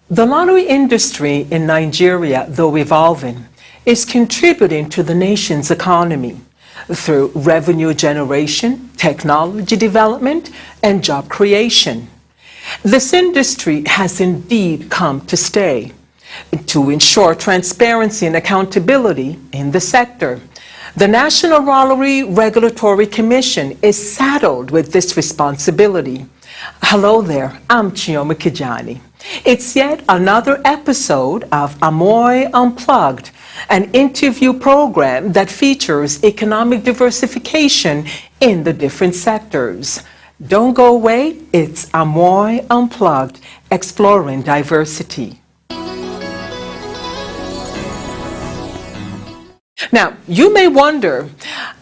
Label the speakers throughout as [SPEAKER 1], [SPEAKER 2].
[SPEAKER 1] The lottery industry in Nigeria, though evolving, is contributing to the nation's economy through revenue generation, technology development, and job creation. This industry has indeed come to stay. To ensure transparency and accountability in the sector, the National Lottery Regulatory Commission is saddled with this responsibility. Hello there, I'm Chioma Ikejiani. It's yet another episode of AMOI Unplugged, an interview program that features economic diversification in the different sectors. Don't go away, it's AMOI Unplugged, exploring diversity. Now, you may wonder,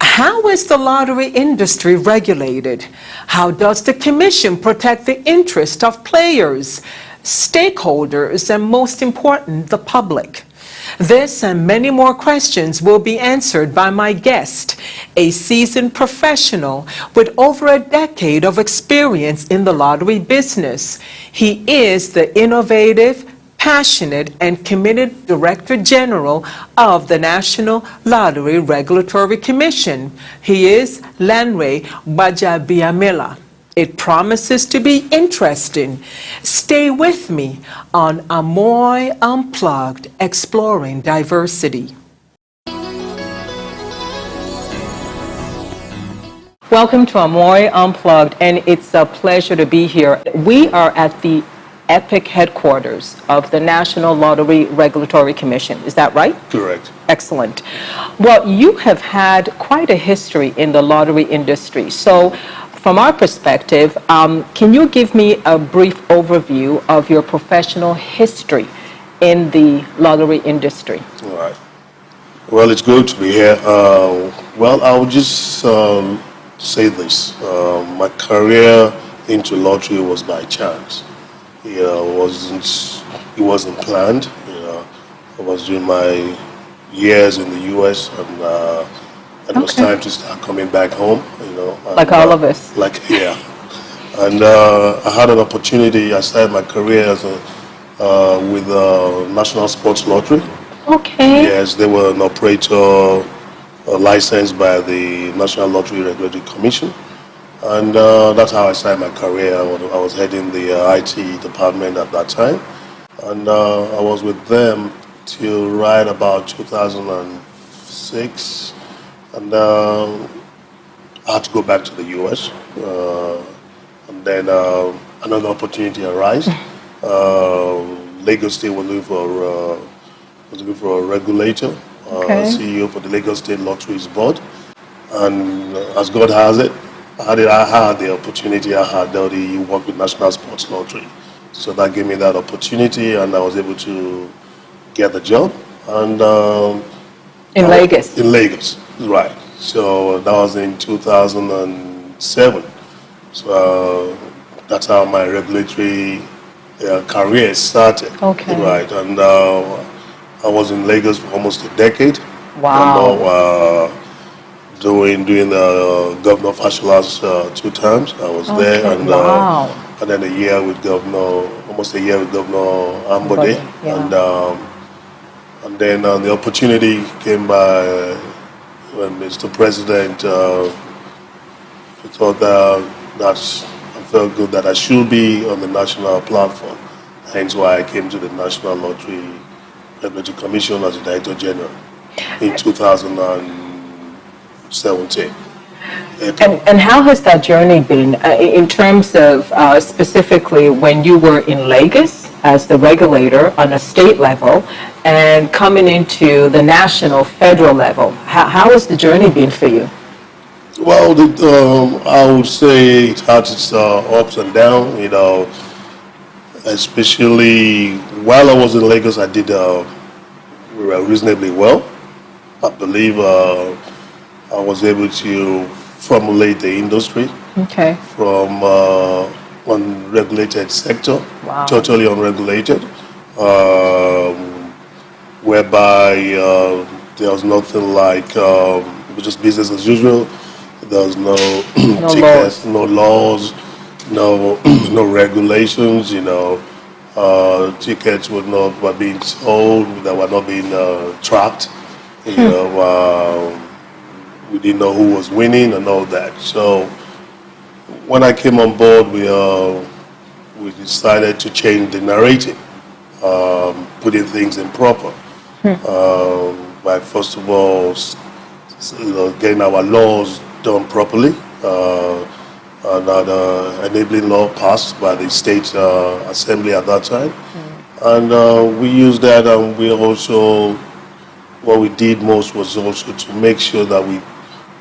[SPEAKER 1] how is the lottery industry regulated? How does the Commission protect the interest of players, stakeholders, and most important, the public? This and many more questions will be answered by my guest, a seasoned professional with over a decade of experience in the lottery business. He is the innovative, passionate, and committed Director General of the National Lottery Regulatory Commission. He is Lanre Gbajabiamila. It promises to be interesting. Stay with me on AMOI Unplugged, exploring diversity. Welcome to AMOI Unplugged, and it's a pleasure to be here. We are at the EPIC headquarters of the National Lottery Regulatory Commission. Is that right?
[SPEAKER 2] Correct.
[SPEAKER 1] Excellent. Well, you have had quite a history in the lottery industry. So from our perspective, can you give me a brief overview of your professional history in the lottery industry?
[SPEAKER 2] All right. Well, it's good to be here. Well, I'll just say this. My career into lottery was by chance. It wasn't planned. I was doing my years in the U.S. and it was time to start coming back home.
[SPEAKER 1] Like all of us.
[SPEAKER 2] And I had an opportunity. I started my career as with National Sports Lottery.
[SPEAKER 1] Okay.
[SPEAKER 2] Yes, they were an operator licensed by the National Lottery Regulatory Commission. And that's how I started my career. I was heading the IT department at that time. And I was with them till right about 2006. And I had to go back to the US. And then another opportunity arose. Lagos State was looking for a regulator, CEO for the Lagos State Lotteries Board. And as God has it, I had the opportunity. I had already worked with National Sports Lottery, so that gave me that opportunity, and I was able to get the job. And
[SPEAKER 1] in Lagos.
[SPEAKER 2] In Lagos, right? So that was in 2007. So that's how my regulatory career started.
[SPEAKER 1] Okay.
[SPEAKER 2] Right, and I was in Lagos for almost a decade.
[SPEAKER 1] Wow.
[SPEAKER 2] Doing the Governor Fashola's 2 terms. I was there, and and then almost a year with Governor Ambode, and then the opportunity came by when Mr. President thought that I felt good that I should be on the national platform. Hence why I came to the National Lottery Regulatory Commission as the Director General in 2017.
[SPEAKER 1] And how has that journey been in terms of specifically when you were in Lagos as the regulator on a state level and coming into the national, federal level? How has the journey been for you?
[SPEAKER 2] Well, I would say it had its ups and downs, especially while I was in Lagos, I did reasonably well. I believe I was able to formulate the industry from unregulated sector, totally unregulated, whereby there was nothing like, it was just business as usual. There was no tickets, no laws, no regulations, Tickets were being sold, that were not being tracked. We didn't know who was winning and all that. So when I came on board, we decided to change the narrative, putting things in proper. By first of all, getting our laws done properly, and enabling law passed by the state assembly at that time. And we used that, and we also, what we did most was also to make sure that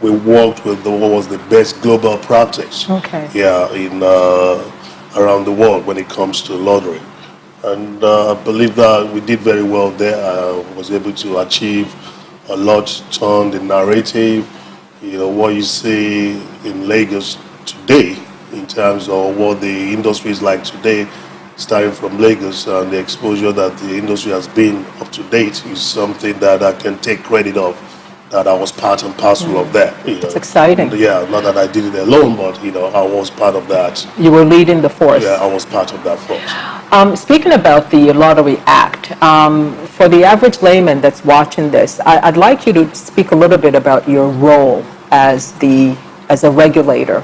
[SPEAKER 2] we worked with what was the best global practice.
[SPEAKER 1] Okay.
[SPEAKER 2] Yeah, around the world when it comes to lottery. And I believe that we did very well there. I was able to achieve a lot, turn the narrative. What you see in Lagos today in terms of what the industry is like today, starting from Lagos, and the exposure that the industry has been up to date is something that I can take credit of, that I was part and parcel of that.
[SPEAKER 1] It's exciting.
[SPEAKER 2] Yeah, not that I did it alone, but I was part of that.
[SPEAKER 1] You were leading the force.
[SPEAKER 2] Yeah, I was part of that force.
[SPEAKER 1] Speaking about the Lottery Act, for the average layman that's watching this, I'd like you to speak a little bit about your role as a regulator,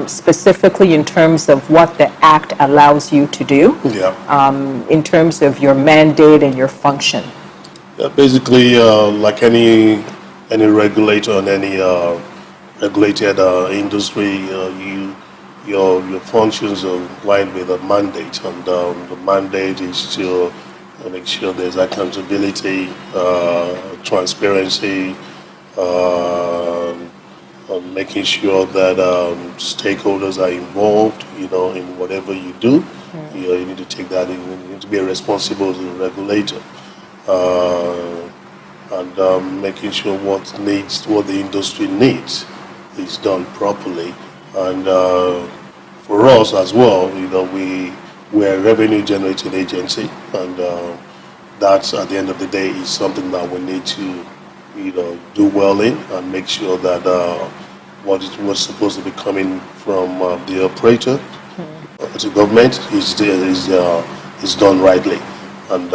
[SPEAKER 1] specifically in terms of what the Act allows you to do, in terms of your mandate and your function.
[SPEAKER 2] Yeah, basically, like any regulator and any regulated industry, your functions are aligned with a mandate, and the mandate is to make sure there's accountability, transparency, making sure that stakeholders are involved, in whatever you do. You need to take that in. You need to be a responsible regulator, and making sure what the industry needs is done properly. And for us as well, we're a revenue generating agency, and that's, at the end of the day, is something that we need to do well in, and make sure that what was supposed to be coming from the operator to government is done rightly. And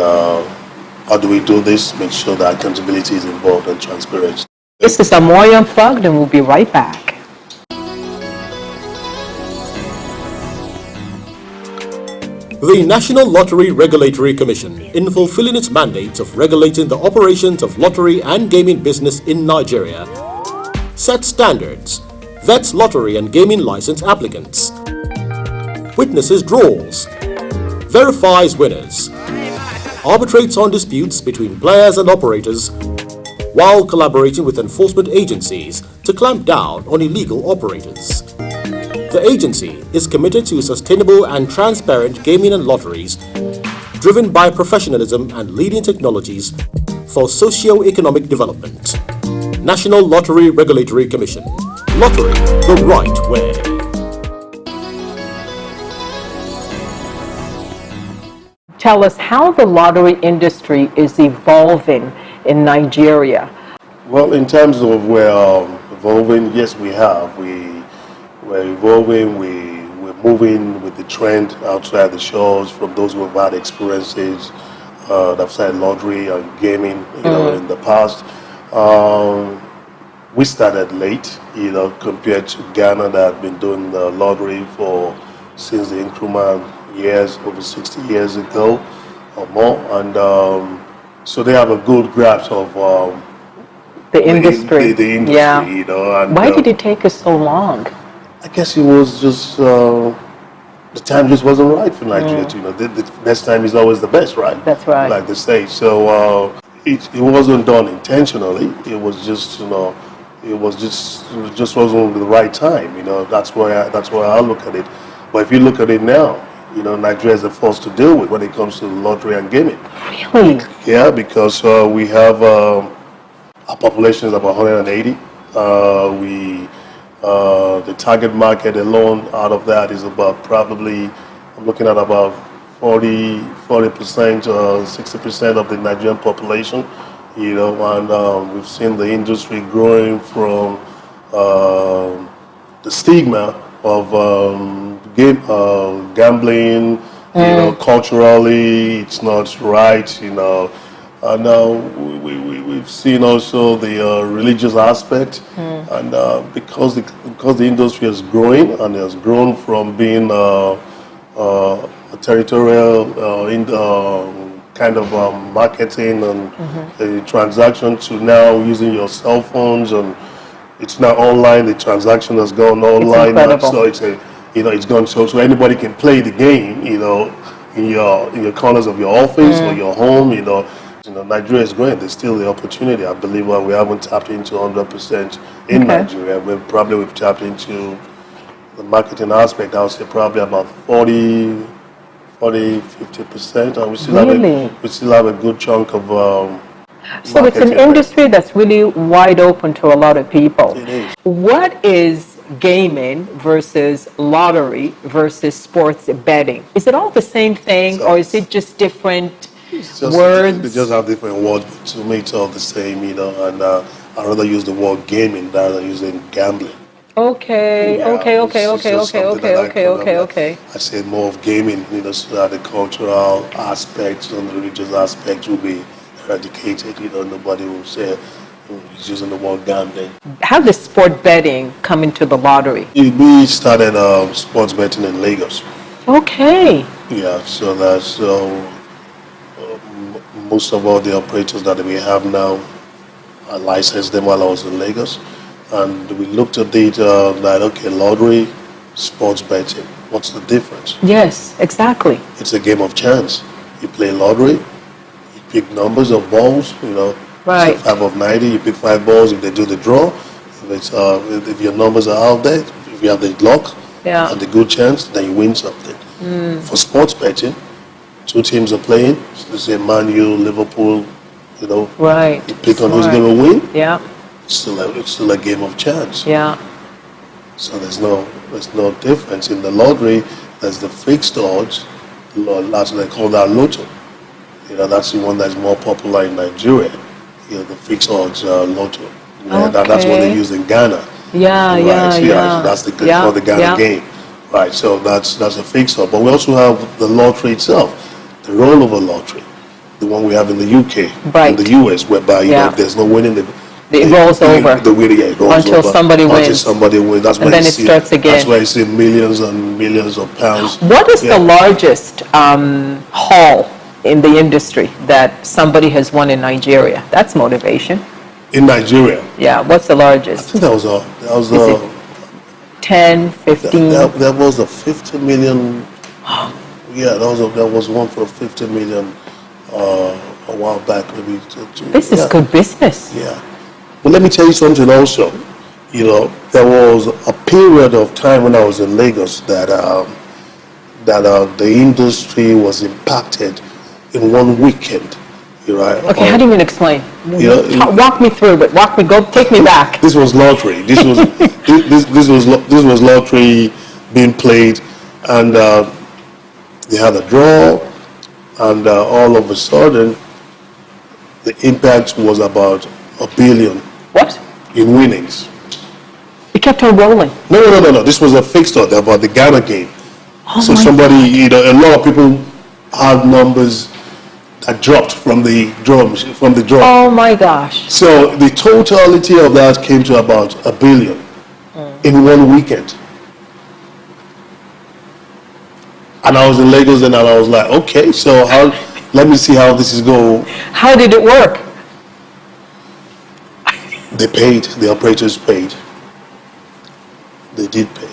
[SPEAKER 2] how do we do this? Make sure that accountability is involved and transparency.
[SPEAKER 1] This is AMOI Unplugged, and we'll be right back.
[SPEAKER 3] The National Lottery Regulatory Commission, in fulfilling its mandate of regulating the operations of lottery and gaming business in Nigeria, sets standards, vets lottery and gaming license applicants, witnesses draws, verifies winners, arbitrates on disputes between players and operators, while collaborating with enforcement agencies to clamp down on illegal operators. The agency is committed to sustainable and transparent gaming and lotteries, driven by professionalism and leading technologies for socio-economic development. National Lottery Regulatory Commission. Lottery the right way.
[SPEAKER 1] Tell us how the lottery industry is evolving in Nigeria.
[SPEAKER 2] Well, in terms of we're evolving, yes, we have. We're evolving, we're moving with the trend outside the shores, from those who have had experiences outside lottery and gaming, in the past. We started late, compared to Ghana, that had been doing the lottery since the Nkrumah years, over 60 years ago or more. And so they have a good grasp of
[SPEAKER 1] the industry.
[SPEAKER 2] The industry,
[SPEAKER 1] yeah.
[SPEAKER 2] And,
[SPEAKER 1] why did it take us so long?
[SPEAKER 2] I guess it was just the time just wasn't right for Nigeria. The next time is always the best, right?
[SPEAKER 1] That's right.
[SPEAKER 2] Like they say. So it wasn't done intentionally. It was just it just wasn't the right time. That's why I look at it. But if you look at it now, Nigeria is a force to deal with when it comes to lottery and gaming.
[SPEAKER 1] Really?
[SPEAKER 2] Yeah, because we have our population is about 180. The target market alone out of that is about probably, I'm looking at about 40%, 60% of the Nigerian population, and we've seen the industry growing from the stigma of gambling, You know, culturally, it's not right. You know, and we've seen also the religious aspect, and because the industry is growing and has grown from being a territorial kind of marketing and a transaction to now using your cell phones, and it's now online. The transaction has gone online, so it's it's gone so anybody can play the game. You know, in your corners of your office or your home. You know, Nigeria is growing. There's still the opportunity. I believe we haven't tapped into 100% in Nigeria. We've tapped into the marketing aspect. I would say probably about 50%, and we still have a good chunk of
[SPEAKER 1] so it's an industry that's really wide open to a lot of people.
[SPEAKER 2] It is.
[SPEAKER 1] What is gaming versus lottery versus sports betting? Is it all the same thing, or is it just different words?
[SPEAKER 2] They just have different words, but to me it's all the same, you know, and I'd rather use the word gaming rather than using gambling.
[SPEAKER 1] Okay.
[SPEAKER 2] I say more of gaming, you know, so that the cultural aspects and the religious aspects will be eradicated. You know, nobody will say he's using the word gambling.
[SPEAKER 1] How does sport betting come into the lottery?
[SPEAKER 2] We started sports betting in Lagos.
[SPEAKER 1] Okay.
[SPEAKER 2] Yeah, so that's most of all the operators that we have now, I licensed them while I was in Lagos. And we looked at it that, okay, lottery, sports betting, what's the difference?
[SPEAKER 1] Yes, exactly.
[SPEAKER 2] It's a game of chance. You play lottery, you pick numbers of balls, you know,
[SPEAKER 1] right.
[SPEAKER 2] So 5 of 90, you pick 5 balls. If they do the draw, if your numbers are out there, if you have the luck and the good chance, then you win something. For sports betting, 2 teams are playing, so say Man U, Liverpool, you know,
[SPEAKER 1] right.
[SPEAKER 2] You pick on who's going to win.
[SPEAKER 1] Yeah.
[SPEAKER 2] It's still a game of chance.
[SPEAKER 1] Yeah.
[SPEAKER 2] So there's no difference. In the lottery, there's the fixed odds. That's what they call that lotto. You know, that's the one that's more popular in Nigeria. You know, the fixed odds lotto. Yeah, that's what they use in Ghana.
[SPEAKER 1] Yeah,
[SPEAKER 2] right.
[SPEAKER 1] yeah.
[SPEAKER 2] So that's called the Ghana game. Right. So that's a fixed odd. But we also have the lottery itself, the rollover lottery, the one we have in the UK, in the US, whereby you know, there's no winning
[SPEAKER 1] it rolls over.
[SPEAKER 2] The winner, it rolls
[SPEAKER 1] until
[SPEAKER 2] over.
[SPEAKER 1] somebody wins.
[SPEAKER 2] Until somebody wins. That's
[SPEAKER 1] and then it starts again.
[SPEAKER 2] That's why you see millions and millions of pounds.
[SPEAKER 1] What is the largest haul in the industry that somebody has won in Nigeria? That's motivation.
[SPEAKER 2] In Nigeria?
[SPEAKER 1] Yeah. What's the largest?
[SPEAKER 2] I think that was
[SPEAKER 1] 10, 15.
[SPEAKER 2] That was a 50 million. Yeah, that was one for 50 million a while back, maybe.
[SPEAKER 1] This is good business.
[SPEAKER 2] Yeah. But let me tell you something also. You know, there was a period of time when I was in Lagos that the industry was impacted in one weekend. You're right.
[SPEAKER 1] Okay, how do you even explain?
[SPEAKER 2] You know,
[SPEAKER 1] walk me through it. Take me back.
[SPEAKER 2] This was lottery. This was this was lottery being played, and they had a draw, and all of a sudden, the impact was about $1 billion.
[SPEAKER 1] What?
[SPEAKER 2] In winnings.
[SPEAKER 1] It kept on rolling.
[SPEAKER 2] No. This was a fixed odd about the Ghana game. So somebody, you know, a lot of people had numbers that dropped from the draw.
[SPEAKER 1] Oh my gosh.
[SPEAKER 2] So the totality of that came to about $1 billion in one weekend. And I was in Lagos and I was like, okay, so let me see how this is going.
[SPEAKER 1] How did it work?
[SPEAKER 2] They paid, the operators paid. They did pay.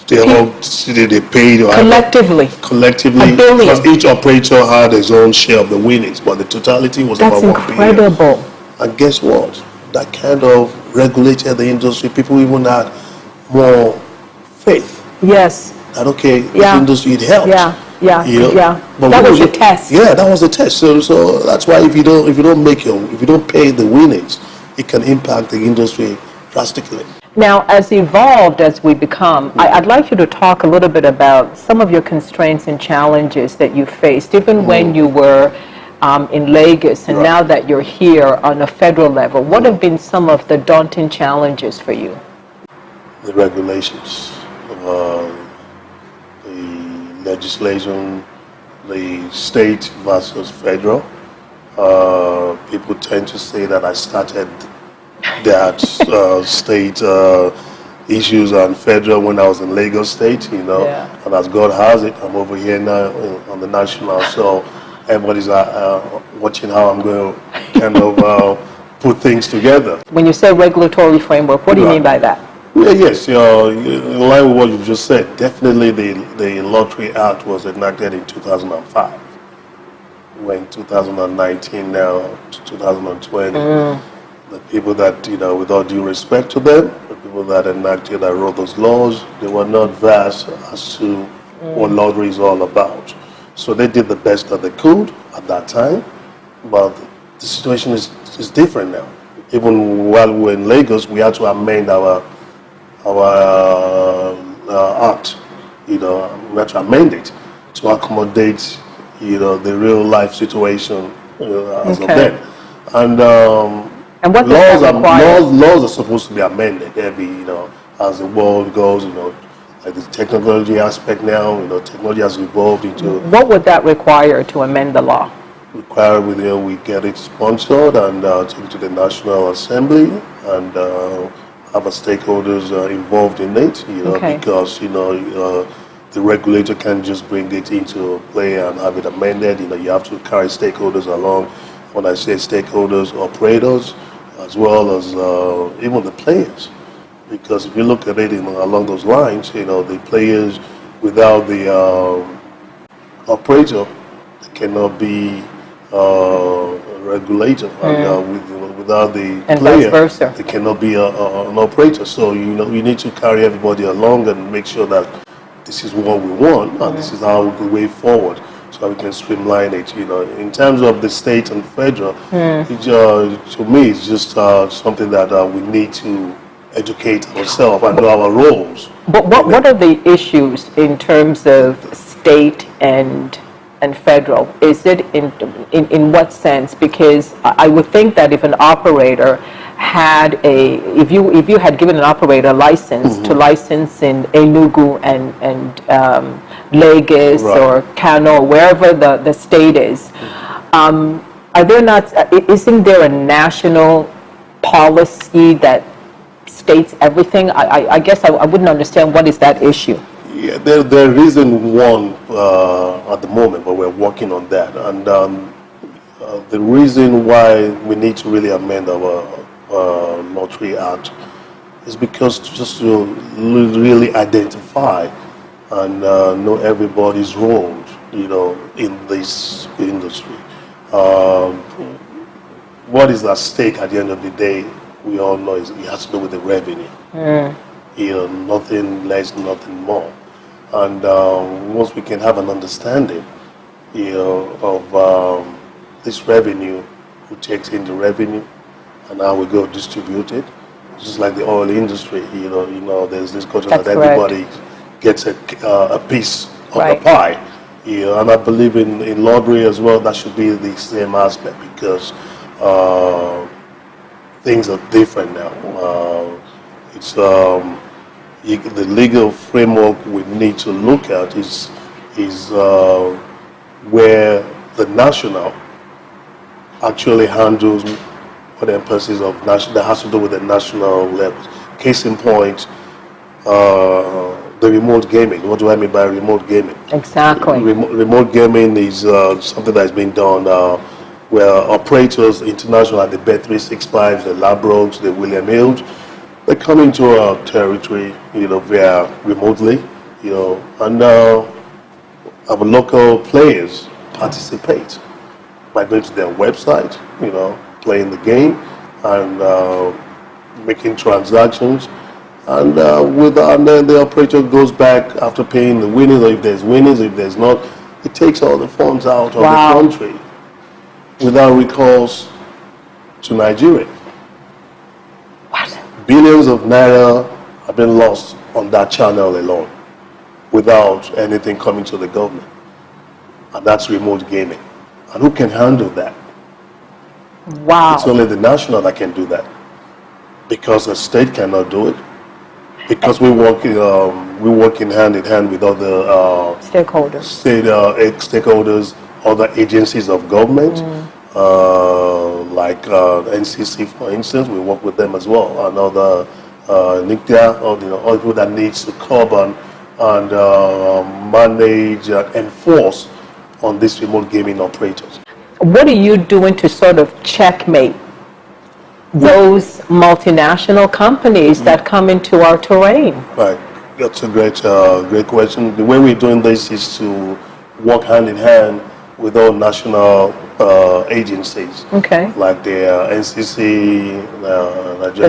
[SPEAKER 1] They
[SPEAKER 2] paid
[SPEAKER 1] collectively.
[SPEAKER 2] Collectively, because each operator had his own share of the winnings, but the totality was about $1 billion. That's
[SPEAKER 1] incredible.
[SPEAKER 2] And guess what? That kind of regulated the industry. People even had more faith.
[SPEAKER 1] Yes.
[SPEAKER 2] That okay, the industry, it helped.
[SPEAKER 1] Yeah.
[SPEAKER 2] You know?
[SPEAKER 1] Yeah. But that was a test.
[SPEAKER 2] Yeah, that was a test. So that's why if you don't pay the winnings, it can impact the industry drastically.
[SPEAKER 1] Now, as evolved as we become, I'd like you to talk a little bit about some of your constraints and challenges that you faced, even when you were in Lagos, and now that you're here on a federal level. What have been some of the daunting challenges for you?
[SPEAKER 2] The regulations, the legislation, the state versus federal. People tend to say that I started that state issues on federal when I was in Lagos State, you know,
[SPEAKER 1] Yeah.
[SPEAKER 2] and as God has it, I'm over here now on the national, so everybody's watching how I'm going to kind of put things together.
[SPEAKER 1] When you say regulatory framework, what do you mean by that?
[SPEAKER 2] Yeah, yes, in line with what you just said, definitely the Lottery Act was enacted in 2005. We're in 2019 now to 2020. The people that, you know, with all due respect to them, the people that enacted, that wrote those laws, they were not vast as to what lottery is all about. So they did the best that they could at that time, but the situation is different now. Even while we were in Lagos, we had to amend our act, you know, we had to amend it to accommodate, you know, the real life situation, you know, as of then. And
[SPEAKER 1] what does that require?
[SPEAKER 2] laws are supposed to be amended every, you know, as the world goes, you know, like the technology aspect now, you know, technology has evolved into.
[SPEAKER 1] What would that require to amend the law?
[SPEAKER 2] Require with, you know, we get it sponsored and take it to the National Assembly and have our stakeholders involved in it, you know, because, you know, the regulator can't just bring it into play and have it amended. You know, you have to carry stakeholders along. When I say stakeholders, operators, as well as even the players. Because if you look at it along those lines, you know, the players without the operator, they cannot be a regulator. And without the player, they cannot be an operator. So, you know, you need to carry everybody along and make sure that this is what we want and this is how the way forward, so we can streamline it. You know, in terms of the state and federal, to me, it's just something that we need to educate ourselves and know our roles.
[SPEAKER 1] But what are the issues in terms of state and federal? Is it in what sense? Because I would think that if an operator had if you had given an operator a license to license in Enugu and Lagos or Kano, wherever the state is, isn't there a national policy that states everything? I guess I wouldn't understand what is that issue.
[SPEAKER 2] Yeah, there isn't one at the moment, but we're working on that. And the reason why we need to really amend our Lottery Act is because just to really identify and know everybody's role, you know, in this industry. What is at stake at the end of the day, we all know it has to do with the revenue. You know, nothing less, nothing more. And once we can have an understanding, you know, of this revenue, who takes in the revenue, and how we go distribute it, just like the oil industry, you know, there's this culture that everybody gets a piece of the pie. You know, and I believe in lottery as well, that should be the same aspect, because things are different now. It's the legal framework we need to look at is where the national actually handles what the emphasis of national, that has to do with the national levels. Case in point, the remote gaming. What do I mean by remote gaming?
[SPEAKER 1] Exactly.
[SPEAKER 2] Remote gaming is something that has been done where operators international, like the Bet365, the Ladbrokes, the William Hills, they come into our territory, you know, via remotely, you know, and our local players participate by going to their website, you know, playing the game and making transactions, and then the operator goes back after paying the winnings, or if there's winnings, if there's not, it takes all the funds out of the country without recourse to Nigeria.
[SPEAKER 1] What?
[SPEAKER 2] Billions of naira have been lost on that channel alone without anything coming to the government. And that's remote gaming. And who can handle that?
[SPEAKER 1] Wow.
[SPEAKER 2] It's only the national that can do that. Because the state cannot do it. Because we work we're working hand in hand with other stakeholders, other agencies of government, like NCC, for instance. We work with them as well, and other NICTA, or all people that needs to curb and manage and enforce on these remote gaming operators.
[SPEAKER 1] What are you doing to sort of checkmate those multinational companies that come into our terrain?
[SPEAKER 2] Right, that's a great question. The way we're doing this is to work hand in hand with all national agencies, like the NCC,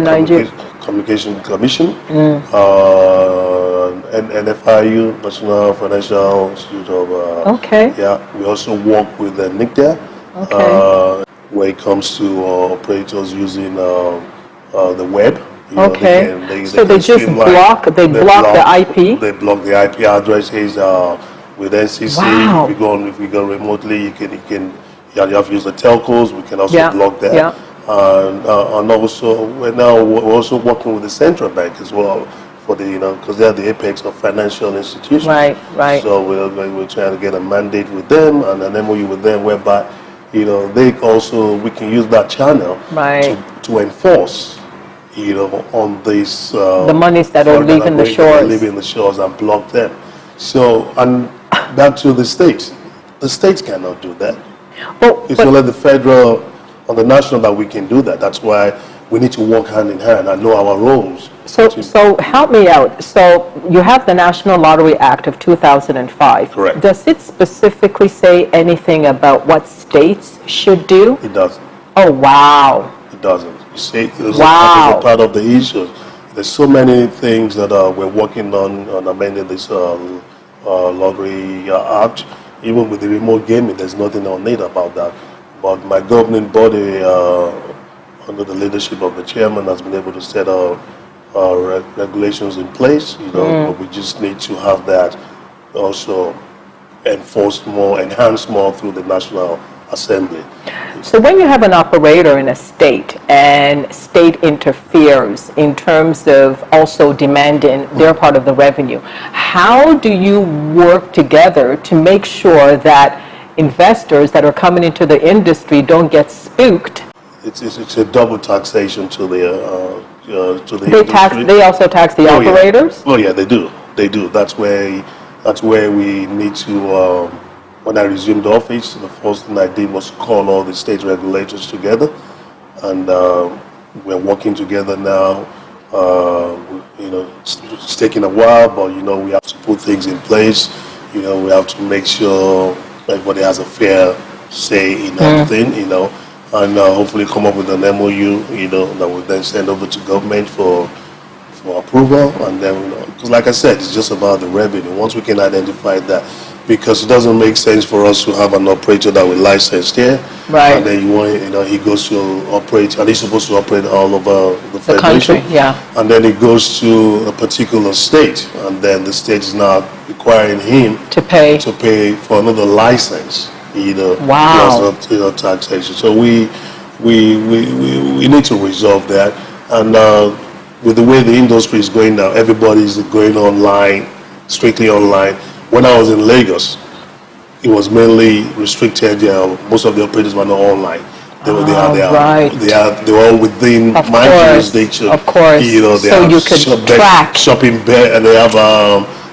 [SPEAKER 2] Nigerian Communication Commission, and NFIU, National Financial Institute of. Yeah, we also work with the NICTA. When it comes to operators using the web.
[SPEAKER 1] So they just block the IP?
[SPEAKER 2] They block the IP addresses with NCC. Wow. If we go remotely, you have to use the telcos. We can also block that. And also, we're also working with the central bank as well, for the because they're the apex of financial institutions.
[SPEAKER 1] Right.
[SPEAKER 2] So we're trying to get a mandate with them and an MOU with them, whereby we can use that channel to enforce on these
[SPEAKER 1] the monies that are leaving the
[SPEAKER 2] shores and block them. So, and back to the states cannot do that. It's only the federal on the national that we can do that. That's why we need to work hand in hand and know our roles.
[SPEAKER 1] So help me out. So you have the National Lottery Act of 2005.
[SPEAKER 2] Correct.
[SPEAKER 1] Does it specifically say anything about what states should do?
[SPEAKER 2] It doesn't.
[SPEAKER 1] Oh, wow.
[SPEAKER 2] It doesn't. You see, it's a part of the issue. There's so many things that we're working on amending this Lottery Act. Even with the remote gaming, there's nothing on it about that. But my governing body, under the leadership of the chairman, has been able to set regulations in place. But we just need to have that also enforced more, enhanced more through the National Assembly.
[SPEAKER 1] So when you have an operator in a state and state interferes in terms of also demanding their part of the revenue, how do you work together to make sure that investors that are coming into the industry don't get spooked?
[SPEAKER 2] It's a double taxation to the industry.
[SPEAKER 1] They also tax the operators?
[SPEAKER 2] Oh yeah, they do. That's where we need to. When I resumed office, the first thing I did was call all the state regulators together, and we're working together now. It's taking a while, but we have to put things in place. We have to make sure everybody has a fair say in everything. And hopefully come up with an MOU, that will then send over to government for approval. And then, because like I said, it's just about the revenue. Once we can identify that, because it doesn't make sense for us to have an operator that we're licensed here,
[SPEAKER 1] right?
[SPEAKER 2] And then he goes to operate, and he's supposed to operate all over the federation,
[SPEAKER 1] country,
[SPEAKER 2] and then he goes to a particular state, and then the state is now requiring him
[SPEAKER 1] to pay
[SPEAKER 2] for another license.
[SPEAKER 1] Wow.
[SPEAKER 2] Taxation. So we need to resolve that, and with the way the industry is going now, everybody's going online, strictly online. When I was in Lagos, it was mainly restricted. Most of the operators were not online. They were all within my jurisdiction.
[SPEAKER 1] Of course.
[SPEAKER 2] They have
[SPEAKER 1] you could track
[SPEAKER 2] shopping bed, and they have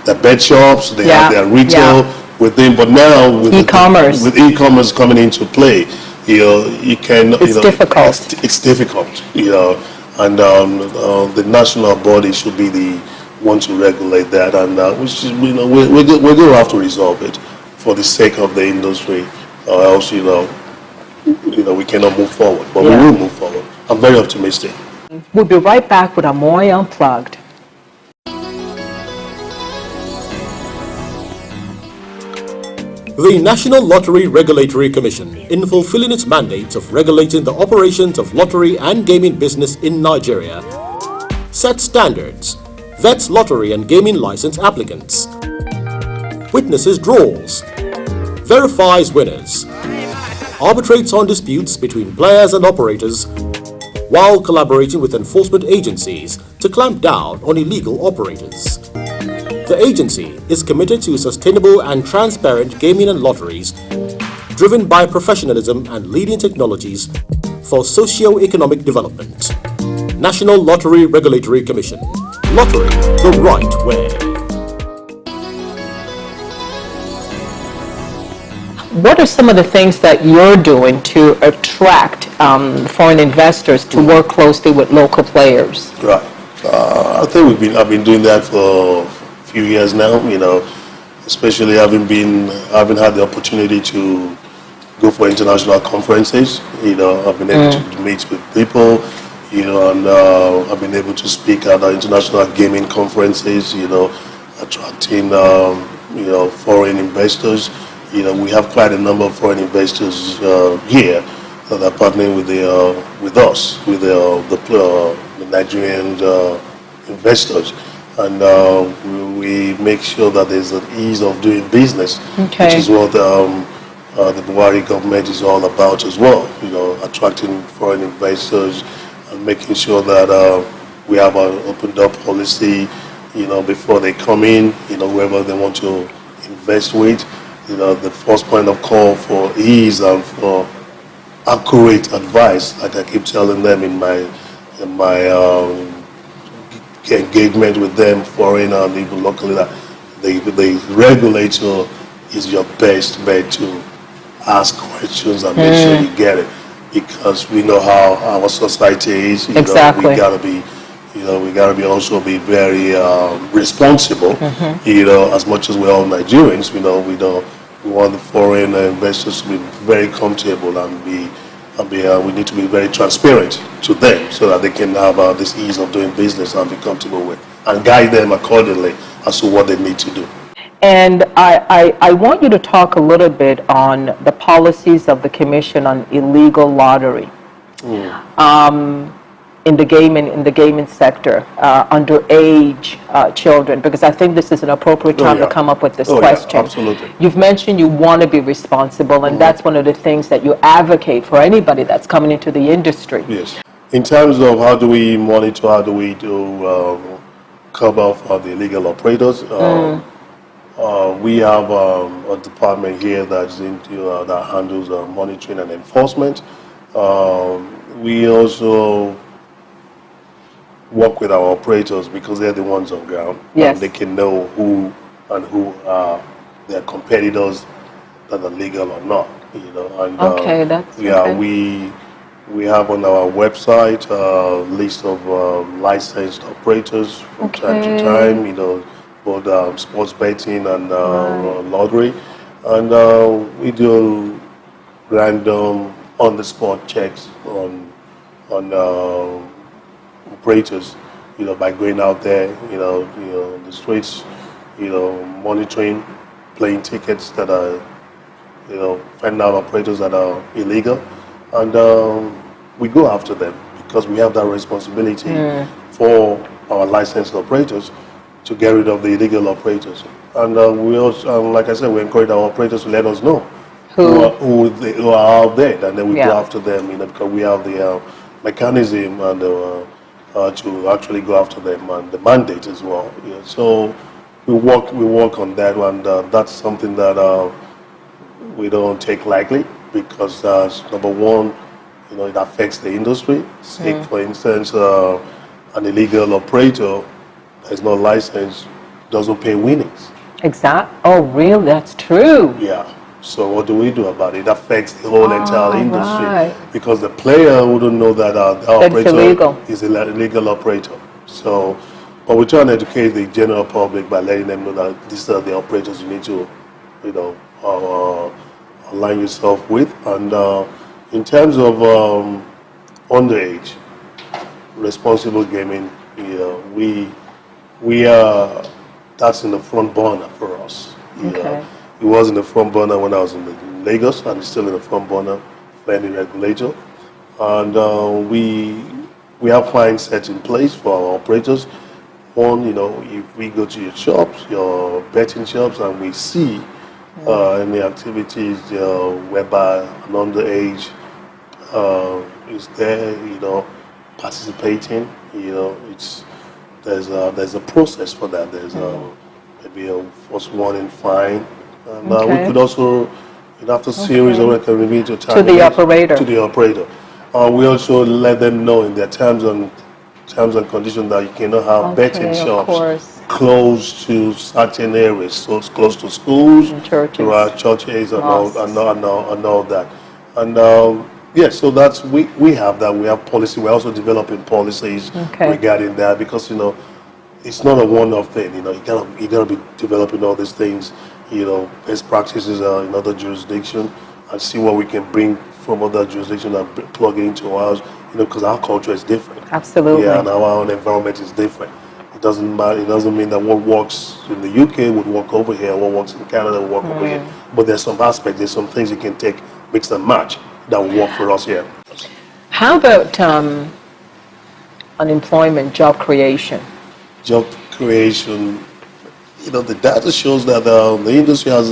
[SPEAKER 2] the bed shops. They have their retail within. But now with e-commerce coming into play, you can.
[SPEAKER 1] It's difficult.
[SPEAKER 2] It's difficult. And the national body should be the one to regulate that, and which is, we're going to have to resolve it for the sake of the industry, or else we cannot move forward. But we will move forward. I'm very optimistic.
[SPEAKER 1] We'll be right back with AMOI Unplugged.
[SPEAKER 3] The National Lottery Regulatory Commission, in fulfilling its mandate of regulating the operations of lottery and gaming business in Nigeria, sets standards, vets lottery and gaming license applicants, witnesses draws, verifies winners, arbitrates on disputes between players and operators, while collaborating with enforcement agencies to clamp down on illegal operators. The agency is committed to sustainable and transparent gaming and lotteries, driven by professionalism and leading technologies for socio-economic development. National Lottery Regulatory Commission. Lottery the right way.
[SPEAKER 1] What are some of the things that you're doing to attract foreign investors to work closely with local players?
[SPEAKER 2] Right. I think I've been doing that for a few years now. Especially having had the opportunity to go for international conferences. I've been able to meet with people. And I've been able to speak at international gaming conferences. Attracting foreign investors. We have quite a number of foreign investors here that are partnering with us, with the Nigerian investors, and we make sure that there's an ease of doing business, which is what the Buhari government is all about as well. Attracting foreign investors and making sure that we have an open door policy. Before they come in, whoever they want to invest with. The first point of call for ease and for accurate advice, like I keep telling them in my engagement with them, foreign and even locally, that the regulator is your best bet to ask questions and make sure you get it, because we know how our society is.
[SPEAKER 1] Exactly.
[SPEAKER 2] We gotta be. We gotta be very responsible. As much as we're all Nigerians, we want the foreign investors to be very comfortable and we need to be very transparent to them so that they can have this ease of doing business and be comfortable with, and guide them accordingly as to what they need to do.
[SPEAKER 1] And I want you to talk a little bit on the policies of the Commission on illegal lottery. In the gaming sector, underage children, because I think this is an appropriate time to come up with this question.
[SPEAKER 2] Yeah, absolutely.
[SPEAKER 1] You've mentioned you want to be responsible, and that's one of the things that you advocate for anybody that's coming into the industry.
[SPEAKER 2] Yes. In terms of how do we monitor, how do we do cover for the illegal operators, we have a department here that handles monitoring and enforcement. We also work with our operators because they're the ones on ground.
[SPEAKER 1] Yes.
[SPEAKER 2] And they can know who are their competitors that are legal or not. And
[SPEAKER 1] Okay, that's okay.
[SPEAKER 2] We have on our website a list of licensed operators from time to time. Both sports betting and lottery, and we do random on-the-spot checks on operators, by going out there, the streets, monitoring, playing tickets that are, finding out operators that are illegal, and we go after them because we have that responsibility for our licensed operators to get rid of the illegal operators. And we also, like I said, we encourage our operators to let us know who are out there, and then we go after them, because we have the mechanism and to actually go after them, and the mandate as well. So we work on that one. That's something that we don't take lightly, because number one, it affects the industry. Say, for instance, an illegal operator that is not licensed doesn't pay winnings.
[SPEAKER 1] Exactly. Oh, really? That's true.
[SPEAKER 2] Yeah. So what do we do about it? It affects the whole entire industry, because the player wouldn't know that our operator is an illegal operator. So, but we try and educate the general public by letting them know that these are the operators you need to, align yourself with. And in terms of underage responsible gaming, we are, that's in the front burner for us.
[SPEAKER 1] Okay.
[SPEAKER 2] It was in the front burner when I was in Lagos, and it's still in the front burner for any regulator. And we have fines set in place for our operators. One, if we go to your shops, your betting shops, and we see any activities whereby an underage is there, participating, there's a process for that. There's maybe a first warning fine. And we
[SPEAKER 1] Okay.
[SPEAKER 2] could also, after series,
[SPEAKER 1] Okay.
[SPEAKER 2] or recommend to
[SPEAKER 1] To the operator.
[SPEAKER 2] To the operator. We also let them know in their terms and conditions that you cannot have betting
[SPEAKER 1] Okay, of
[SPEAKER 2] shops
[SPEAKER 1] course.
[SPEAKER 2] close to certain areas, so it's close to schools,
[SPEAKER 1] And churches.
[SPEAKER 2] to our churches, and
[SPEAKER 1] Mosques.
[SPEAKER 2] all that. And yes, so that's we have that. We have policy. We're also developing policies
[SPEAKER 1] Okay.
[SPEAKER 2] regarding that, because it's not a one-off thing. You gotta be developing all these things. Best practices in other jurisdictions, and see what we can bring from other jurisdictions and plug it into ours. Because our culture is different.
[SPEAKER 1] Absolutely.
[SPEAKER 2] Yeah, and our own environment is different. It doesn't matter. It doesn't mean that what works in the UK would work over here. What works in Canada would work over here. But there's some aspects. There's some things you can take, mix and match that will work for us here.
[SPEAKER 1] How about unemployment, job creation?
[SPEAKER 2] Job creation. The data shows that the industry has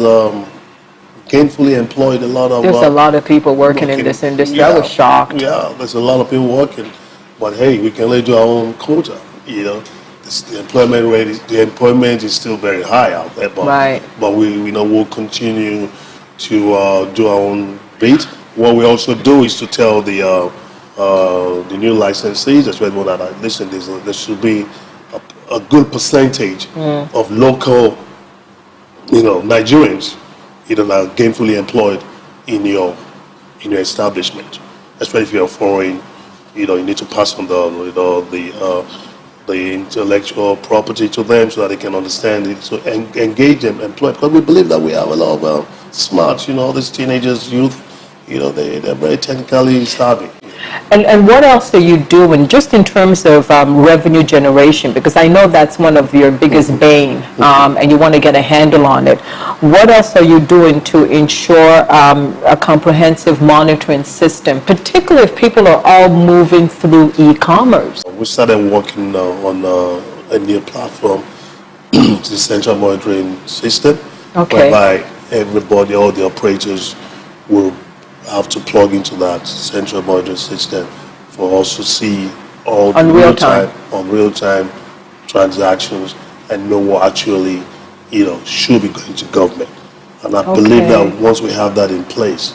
[SPEAKER 2] gainfully employed a lot of.
[SPEAKER 1] There's a lot of people working in this industry.
[SPEAKER 2] Yeah,
[SPEAKER 1] I was shocked.
[SPEAKER 2] Yeah, there's a lot of people working, but hey, we can only do our own quota. The employment is still very high out there, but
[SPEAKER 1] Right.
[SPEAKER 2] But we'll continue to do our own bit. What we also do is to tell the new licensees, as well, that listen, there should be a good percentage of local, Nigerians, that are gainfully employed in your establishment. Especially if you're foreign, you need to pass on the intellectual property to them so that they can understand it. So engage them, employ, because we believe that we have a lot of smart, all these teenagers, youth, they're very technically savvy.
[SPEAKER 1] And what else are you doing just in terms of revenue generation? Because I know that's one of your biggest bane, and you want to get a handle on it. What else are you doing to ensure a comprehensive monitoring system, particularly if people are all moving through e-commerce?
[SPEAKER 2] We started working on a new platform, the central monitoring system,
[SPEAKER 1] Okay.
[SPEAKER 2] whereby everybody, all the operators will have to plug into that central monitoring system for us to see all the real-time transactions and know what actually should be going to government. And I believe that once we have that in place,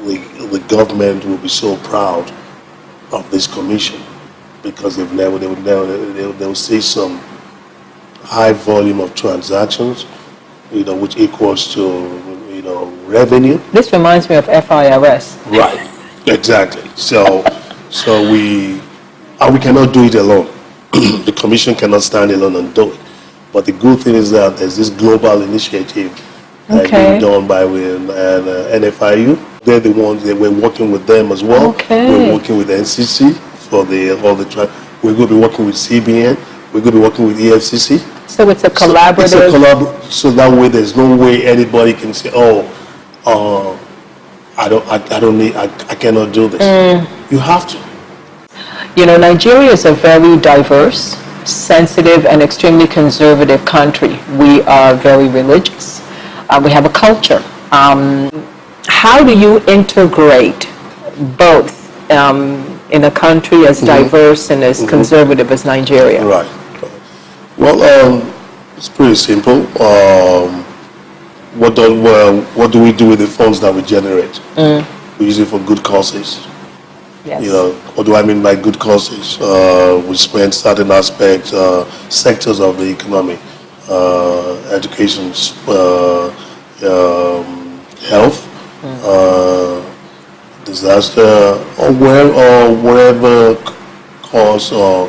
[SPEAKER 2] the government will be so proud of this commission, because they'll see some high volume of transactions, which equals to revenue.
[SPEAKER 1] This reminds me of FIRS.
[SPEAKER 2] Right, exactly. So we cannot do it alone. The commission cannot stand alone and do it. But the good thing is that there's this global initiative that's being done by NFIU. They're the ones that we're working with them as well. We're working with NCC for we're going to be working with CBN. We're going to be working with EFCC.
[SPEAKER 1] So it's a collaborative.
[SPEAKER 2] So that way, there's no way anybody can say, I cannot do this. You have to.
[SPEAKER 1] Nigeria is a very diverse, sensitive, and extremely conservative country. We are very religious. We have a culture. How do you integrate both in a country as diverse and as conservative as Nigeria?
[SPEAKER 2] Right. Well, it's pretty simple. What do we do with the funds that we generate? We use it for good causes.
[SPEAKER 1] Yes.
[SPEAKER 2] What do I mean by good causes? We spend certain aspects, sectors of the economy, education, health, disaster, or whatever cause or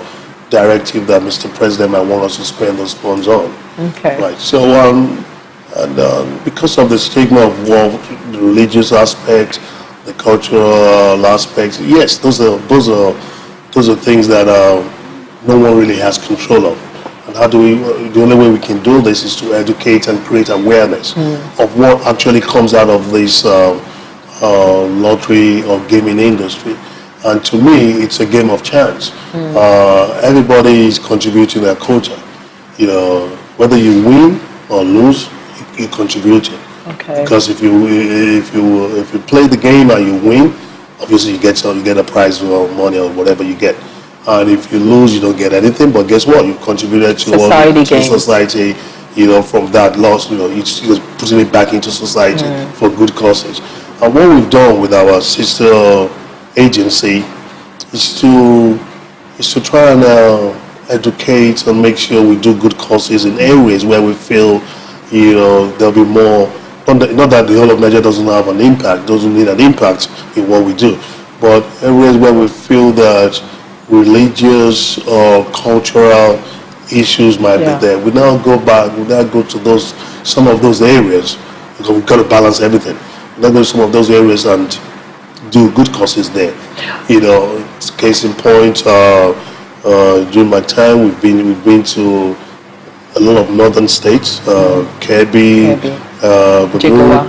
[SPEAKER 2] directive that Mr. President might want us to spend those funds on.
[SPEAKER 1] Okay.
[SPEAKER 2] Right. So, because of the stigma of the religious aspect, the cultural aspects, yes, those are things that no one really has control of. And the only way we can do this is to educate and create awareness of what actually comes out of this lottery or gaming industry. And to me, it's a game of chance. Everybody is contributing their quota. Whether you win or lose, you're contributing.
[SPEAKER 1] Okay.
[SPEAKER 2] Because if you play the game and you win, obviously you get a prize or money or whatever you get. And if you lose, you don't get anything. But guess what? You contributed to
[SPEAKER 1] Society
[SPEAKER 2] to
[SPEAKER 1] gains.
[SPEAKER 2] society. From that loss, it's putting it back into society for good causes. And what we've done with our sister agency is to try and educate and make sure we do good causes in areas where we feel, there'll be more. Not that the whole of Nigeria doesn't have an impact, doesn't need an impact in what we do, but areas where we feel that religious or cultural issues might be there. We now go to some of those areas, because we've got to balance everything. We now go to some of those areas and do good causes there. Case in point, during my time, we've been to a lot of northern states, Kebbi,
[SPEAKER 1] Jigawa.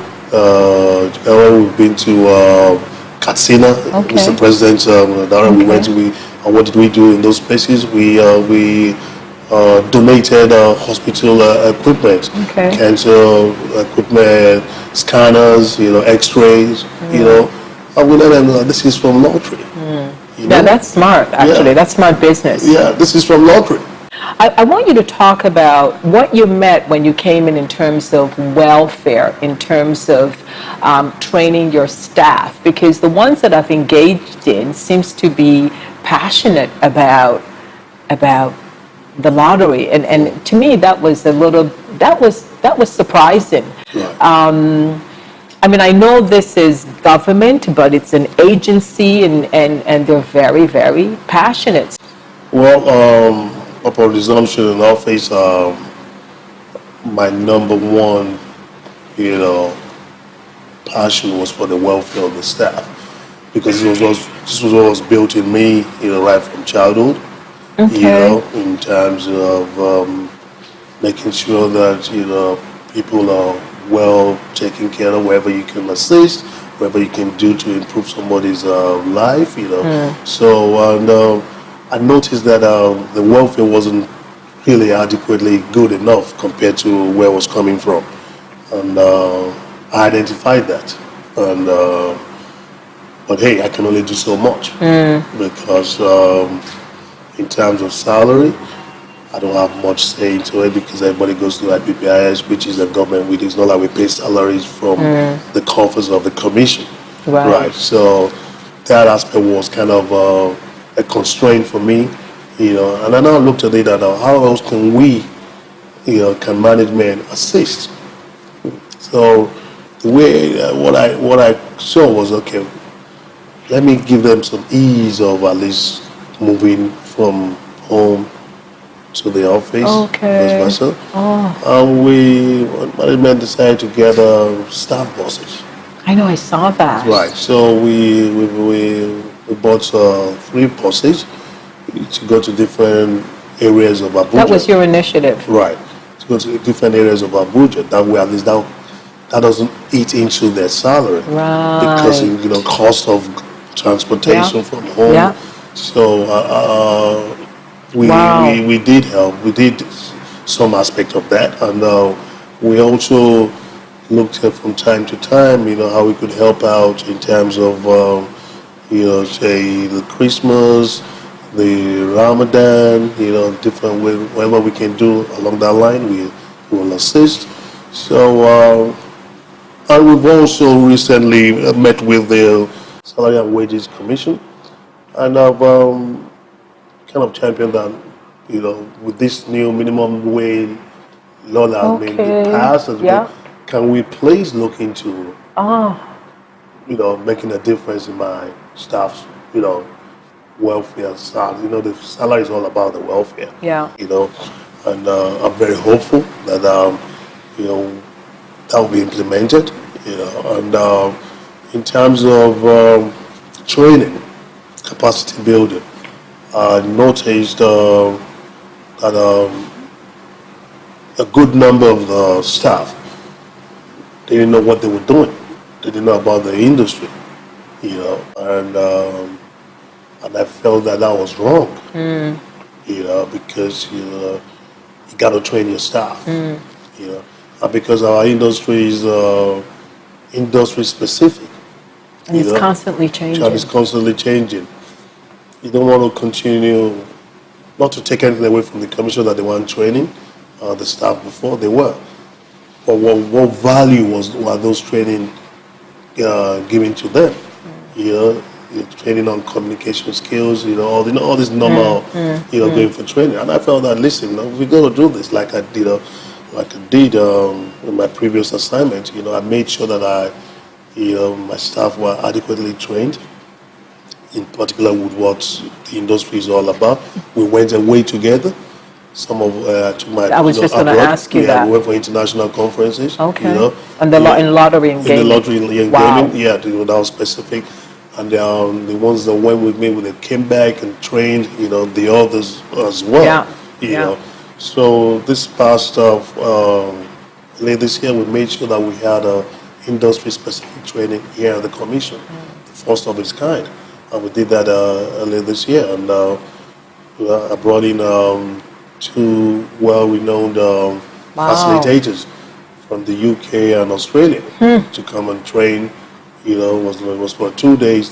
[SPEAKER 2] We've been to Katsina, Mr. President. And what did we do in those places? We donated hospital equipment, cancer equipment, scanners, X-rays, and we let them know this is from lottery.
[SPEAKER 1] Yeah, that's smart, actually. That's smart business.
[SPEAKER 2] Yeah, this is from lottery.
[SPEAKER 1] I want you to talk about what you met when you came in terms of welfare, in terms of training your staff, because the ones that I've engaged in seems to be passionate about the lottery, and to me that was surprising.
[SPEAKER 2] Right.
[SPEAKER 1] I know this is government, but it's an agency, and they're very, very passionate.
[SPEAKER 2] Well, upon resumption in office, my number one, passion was for the welfare of the staff, because this was what was built in me, right from childhood. In terms of making sure that people are well taken care of, wherever you can assist, wherever you can do to improve somebody's life. So I noticed that the welfare wasn't really adequately good enough compared to where I was coming from, and I identified that. And but hey, I can only do so much, because in terms of salary, I don't have much say into it, because everybody goes through IPPIS, which is a government. It's not like we pay salaries from the coffers of the commission, right? So that aspect was kind of a constraint for me, And I now looked at it and how else can we, can management assist? So the way what I saw was, okay, let me give them some ease of at least moving from home to the office, vice versa. And management decided to get staff buses.
[SPEAKER 1] I know, I saw that.
[SPEAKER 2] Right. So we bought 3 buses to go to different areas of Abuja.
[SPEAKER 1] That was your initiative.
[SPEAKER 2] Right. To go to different areas of Abuja. That way, at least that doesn't eat into their salary.
[SPEAKER 1] Right.
[SPEAKER 2] Because cost of transportation from home.
[SPEAKER 1] Yeah.
[SPEAKER 2] So we did help. We did some aspect of that, and we also looked at from time to time, how we could help out in terms of, say the Christmas, the Ramadan, different way, whatever we can do along that line, we will assist. So, and we've also recently met with the Salary and Wages Commission, and I've kind of championed that, with this new minimum wage law that has been passed, can we please look into, making a difference in my staff's, welfare salary. The salary is all about the welfare.
[SPEAKER 1] Yeah.
[SPEAKER 2] And I'm very hopeful that, that will be implemented, and in terms of training, capacity building, I noticed that a good number of the staff, they didn't know what they were doing. They didn't know about the industry, and I felt that was wrong, because you got to train your staff, and because our industry is industry specific,
[SPEAKER 1] and it's constantly changing.
[SPEAKER 2] And it's constantly changing. you don't want to continue, not to take anything away from the commission that they weren't training the staff before, they were. But what value were those training given to them? You know, training on communication skills, all this normal, going for training. And I felt that, listen, we're going to do this like I did, in my previous assignment. I made sure that my staff were adequately trained, in particular with what the industry is all about. We went away together. Some of
[SPEAKER 1] I was just going to ask you that.
[SPEAKER 2] We went for international conferences.
[SPEAKER 1] Okay. And in lottery and gaming.
[SPEAKER 2] In the lottery and
[SPEAKER 1] Wow.
[SPEAKER 2] gaming, that was specific. And the ones that went with me, they came back and trained, the others as well.
[SPEAKER 1] Yeah.
[SPEAKER 2] So this past late this year, we made sure that we had industry-specific training here at the commission, the first of its kind. And we did that earlier this year. And I brought in 2 well-renowned facilitators from the UK and Australia to come and train. It was for 2 days.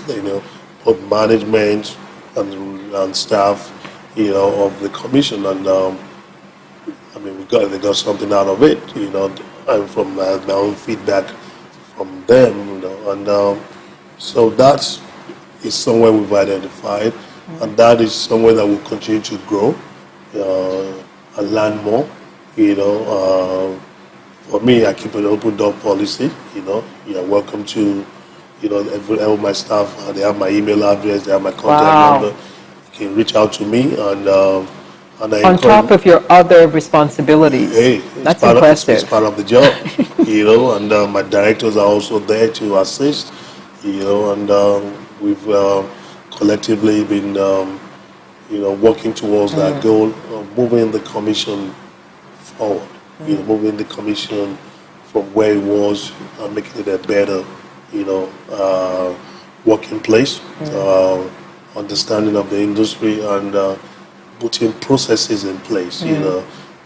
[SPEAKER 2] Both management and staff, of the commission, and they got something out of it. And from my own feedback from them, and so that is somewhere we've identified, and that is somewhere that will continue to grow and learn more. For me, I keep an open door policy. You're welcome to, all my staff. They have my email address. They have my contact number. You can reach out to me, and I
[SPEAKER 1] on top of your other responsibilities.
[SPEAKER 2] Hey,
[SPEAKER 1] that's impressive.
[SPEAKER 2] It's part of the job, and my directors are also there to assist, and we've collectively been, working towards that goal of moving the commission forward, moving the commission from where it was and making it a better, working place, understanding of the industry, and putting processes in place.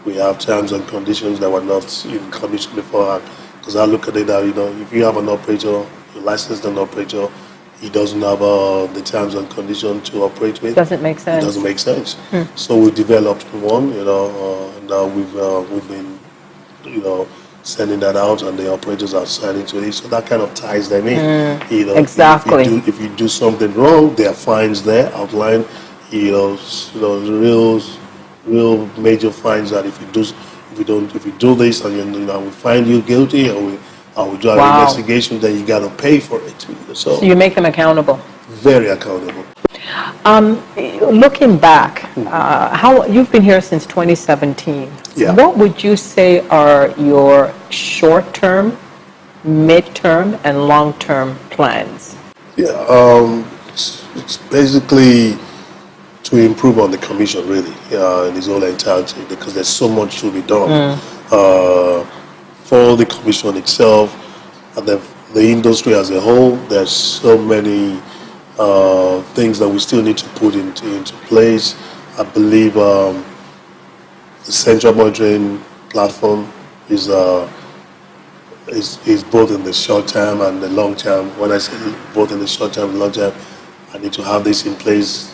[SPEAKER 2] We have terms and conditions that were not in commission beforehand. Because I look at it that, if you have an operator, you're licensed an operator, he doesn't have the terms and conditions to operate with.
[SPEAKER 1] Doesn't make sense.
[SPEAKER 2] It doesn't make sense. So we developed one, and now we've been, sending that out, and the operators are signing to it. So that kind of ties them in.
[SPEAKER 1] Exactly.
[SPEAKER 2] If you do something wrong, there are fines there outlined. Real major fines that if you do this and we find you guilty, or we do an investigation, then you got to pay for it. So
[SPEAKER 1] you make them accountable.
[SPEAKER 2] Very accountable.
[SPEAKER 1] Looking back, how you've been here since 2017.
[SPEAKER 2] Yeah.
[SPEAKER 1] What would you say are your short-term, mid-term, and long-term plans?
[SPEAKER 2] Yeah, it's basically to improve on the commission, really, in its whole entirety, because there's so much to be done for the commission itself and the industry as a whole. There's so many things that we still need to put into place. I believe the central monitoring platform is both in the short term and the long term. When I say both in the short term and long term, I need to have this in place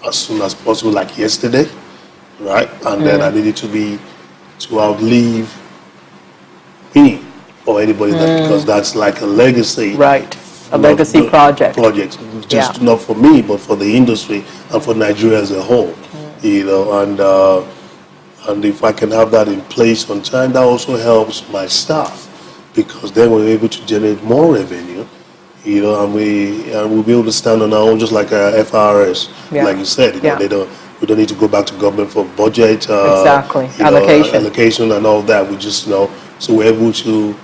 [SPEAKER 2] as soon as possible, like yesterday, right? And then I need it to outlive me or anybody because that's like a legacy.
[SPEAKER 1] Right, a legacy project.
[SPEAKER 2] Just not for me, but for the industry and for Nigeria as a whole, and if I can have that in place on time, that also helps my staff, because then we're able to generate more revenue, and we'll be able to stand on our own, just like FRS, like you said. We don't need to go back to government for budget, allocation and all that. We just so we're able to,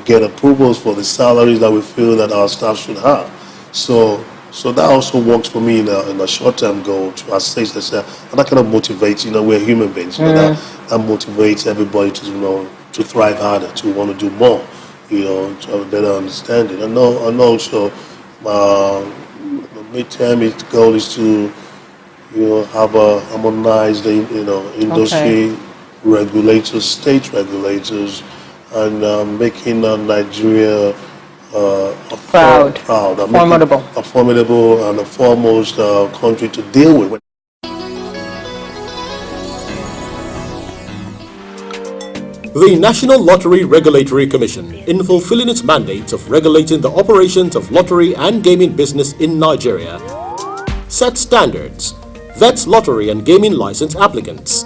[SPEAKER 2] get approvals for the salaries that we feel that our staff should have. So that also works for me in a short-term goal to assess this, and that kind of motivates. We're human beings. That motivates everybody to thrive harder, to want to do more. To have a better understanding. And also, the midterm goal is to, have a harmonized, industry regulators, state regulators, and making Nigeria
[SPEAKER 1] Proud.
[SPEAKER 2] proud,
[SPEAKER 1] Formidable.
[SPEAKER 2] a formidable and a foremost country to deal with.
[SPEAKER 3] The National Lottery Regulatory Commission, in fulfilling its mandate of regulating the operations of lottery and gaming business in Nigeria, sets standards, vets lottery and gaming license applicants,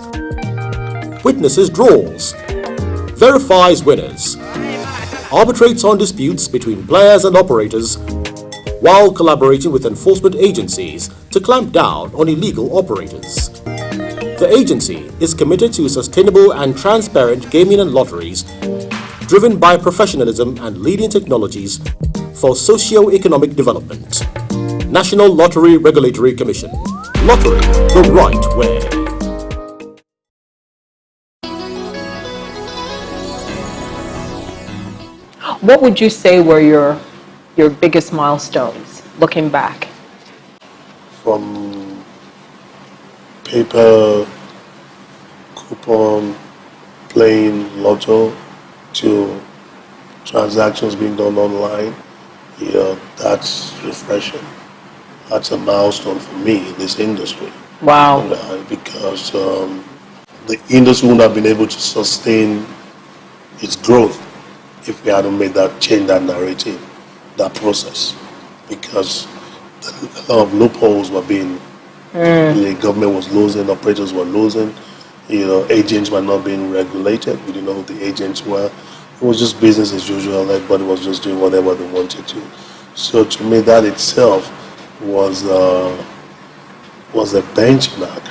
[SPEAKER 3] witnesses draws, verifies winners, arbitrates on disputes between players and operators, while collaborating with enforcement agencies to clamp down on illegal operators. The agency is committed to sustainable and transparent gaming and lotteries, driven by professionalism and leading technologies for socio-economic development. National Lottery Regulatory Commission. Lottery the right way.
[SPEAKER 1] What would you say were your biggest milestones, looking back?
[SPEAKER 2] From paper, coupon, playing lotto, to transactions being done online, that's refreshing. That's a milestone for me in this industry.
[SPEAKER 1] Wow.
[SPEAKER 2] Because the industry wouldn't have been able to sustain its growth if we hadn't made that change, that narrative, that process. Because a lot of loopholes were being, the government was losing, operators were losing, agents were not being regulated. We didn't know who the agents were. It was just business as usual. Everybody was just doing whatever they wanted to. So to me, that itself was a benchmark,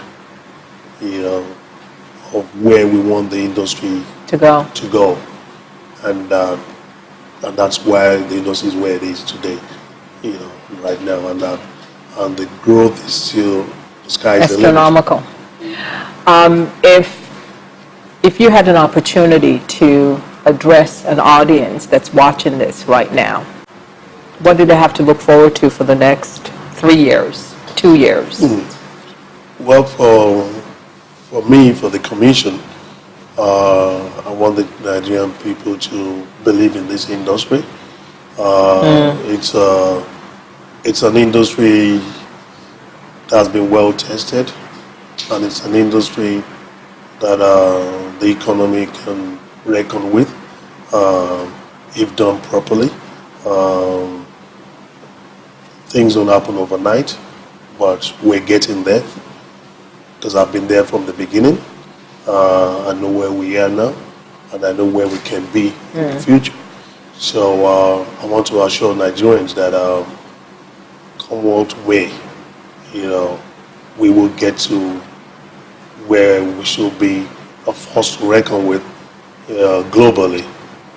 [SPEAKER 2] of where we want the industry
[SPEAKER 1] To go.
[SPEAKER 2] And that's why the industry is where it is today, right now, and the growth is still, the sky is the limit.
[SPEAKER 1] Astronomical. If you had an opportunity to address an audience that's watching this right now, what do they have to look forward to for the next 3 years, 2 years?
[SPEAKER 2] Well, for me, for the commission, I want the Nigerian people to believe in this industry. It's an industry that's been well tested, and it's an industry that the economy can reckon with if done properly. Things don't happen overnight, but we're getting there, because I've been there from the beginning. I know where we are now, and I know where we can be in the future. So I want to assure Nigerians that come what may, we will get to where we should be a force to reckon with globally.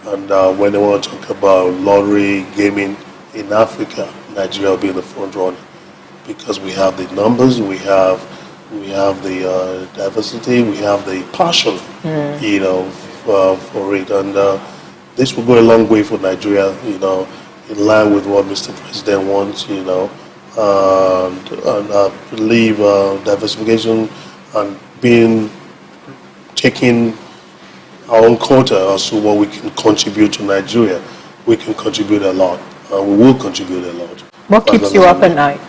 [SPEAKER 2] And when they want to talk about lottery, gaming in Africa, Nigeria will be in the front runner, because we have the numbers, we have the diversity, we have the passion, for it. And this will go a long way for Nigeria, in line with what Mr. President wants, and I believe diversification and taking our own quota as to what we can contribute to Nigeria. We can contribute a lot, and we will contribute a lot.
[SPEAKER 1] What keeps you up at night?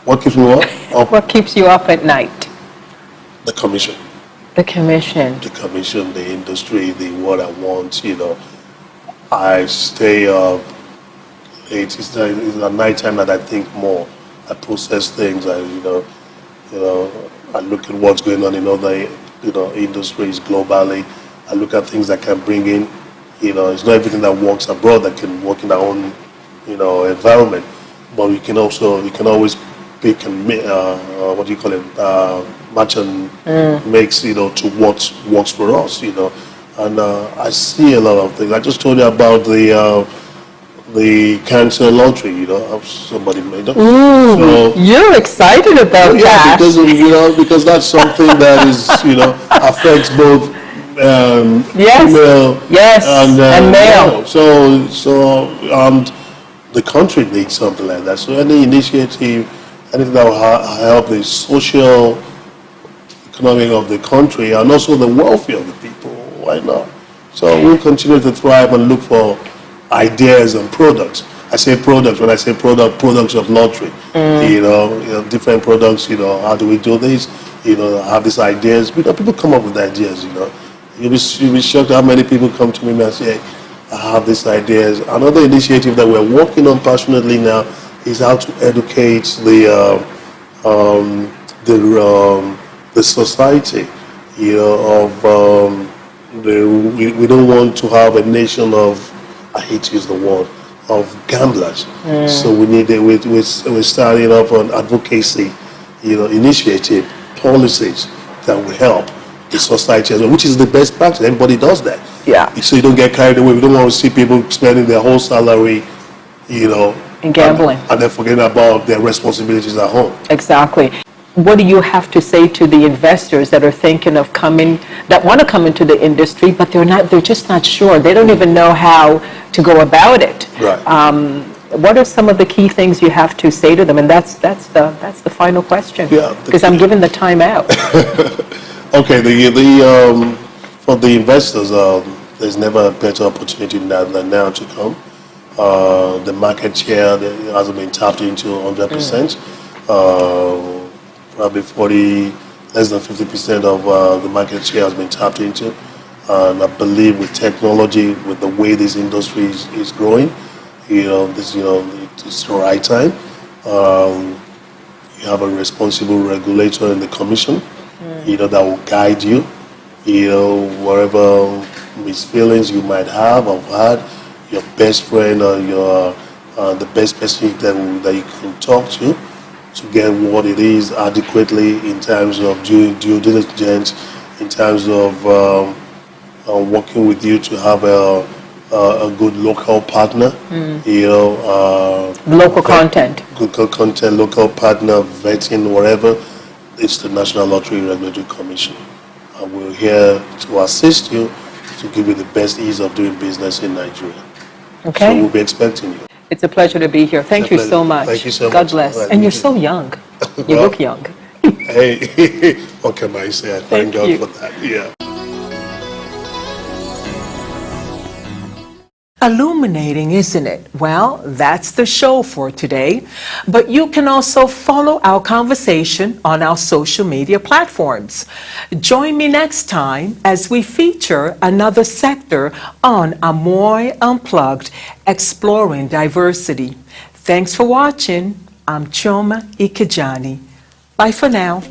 [SPEAKER 2] What keeps me up?
[SPEAKER 1] What keeps you up at night?
[SPEAKER 2] The commission.
[SPEAKER 1] The commission.
[SPEAKER 2] The commission, the industry, what I want, I stay up late. It's at night time that I think more. I process things. I look at what's going on in other, industries globally. I look at things that can bring in, it's not everything that works abroad that can work in our own, environment. But we can always pick and match and mix, to what works for us, And I see a lot of things. I just told you about the cancer lottery, somebody made up.
[SPEAKER 1] So, you're excited about that.
[SPEAKER 2] Because that's something that is, affects both female and male. So the country needs something like that. So any initiative, anything that will help the social economy of the country and also the welfare of the people, why not? So we'll continue to thrive and look for ideas and products I say products. When I say products of lottery. You know, different products. You know, how do we do this? You know, have these ideas. You know, people come up with ideas. You know, you'll be shocked how many people come to me and say, I have these ideas. Another initiative that we're working on passionately now is how to educate the society. You know, of we don't want to have a nation of, I hate to use the word, of gamblers. So we need we're starting up an advocacy, you know, initiative, policies that will help the society as well, which is the best practice. Everybody does that.
[SPEAKER 1] Yeah.
[SPEAKER 2] So you don't get carried away. We don't want to see people spending their whole salary, you know,
[SPEAKER 1] In gambling.
[SPEAKER 2] and then forgetting about their responsibilities at home.
[SPEAKER 1] Exactly. What do you have to say to the investors that are thinking of coming, that want to come into the industry, but they're just not sure. They don't even know how to go about it.
[SPEAKER 2] Right.
[SPEAKER 1] What are some of the key things you have to say to them? And that's the final question.
[SPEAKER 2] Yeah,
[SPEAKER 1] Because I'm giving the time out.
[SPEAKER 2] Okay, for the investors, there's never a better opportunity than now to come. The market share hasn't been tapped into 100%. Probably less than 50% of the market share has been tapped into. And I believe with technology, with the way this industry is growing, it's the right time. You have a responsible regulator in the commission, that will guide you, whatever misfeelings you might have or had, your best friend or the best person that you can talk to get what it is adequately in terms of due diligence, in terms of working with you to have a good local partner,
[SPEAKER 1] Local content.
[SPEAKER 2] Good content, local partner, vetting, whatever. It's the National Lottery Regulatory Commission. And we're here to assist you to give you the best ease of doing business in Nigeria.
[SPEAKER 1] Okay.
[SPEAKER 2] So we'll be expecting you.
[SPEAKER 1] It's a pleasure to be here. Thank you so much.
[SPEAKER 2] Thank you so much.
[SPEAKER 1] God bless.
[SPEAKER 2] Right,
[SPEAKER 1] And you're so young. You look young.
[SPEAKER 2] Hey, what can I say? I thank God
[SPEAKER 1] you.
[SPEAKER 2] for that. Yeah.
[SPEAKER 1] Illuminating, isn't it? Well, that's the show for today. But you can also follow our conversation on our social media platforms. Join me next time as we feature another sector on AMOI Unplugged, Exploring Diversity. Thanks for watching. I'm Chioma Ikejiani. Bye for now.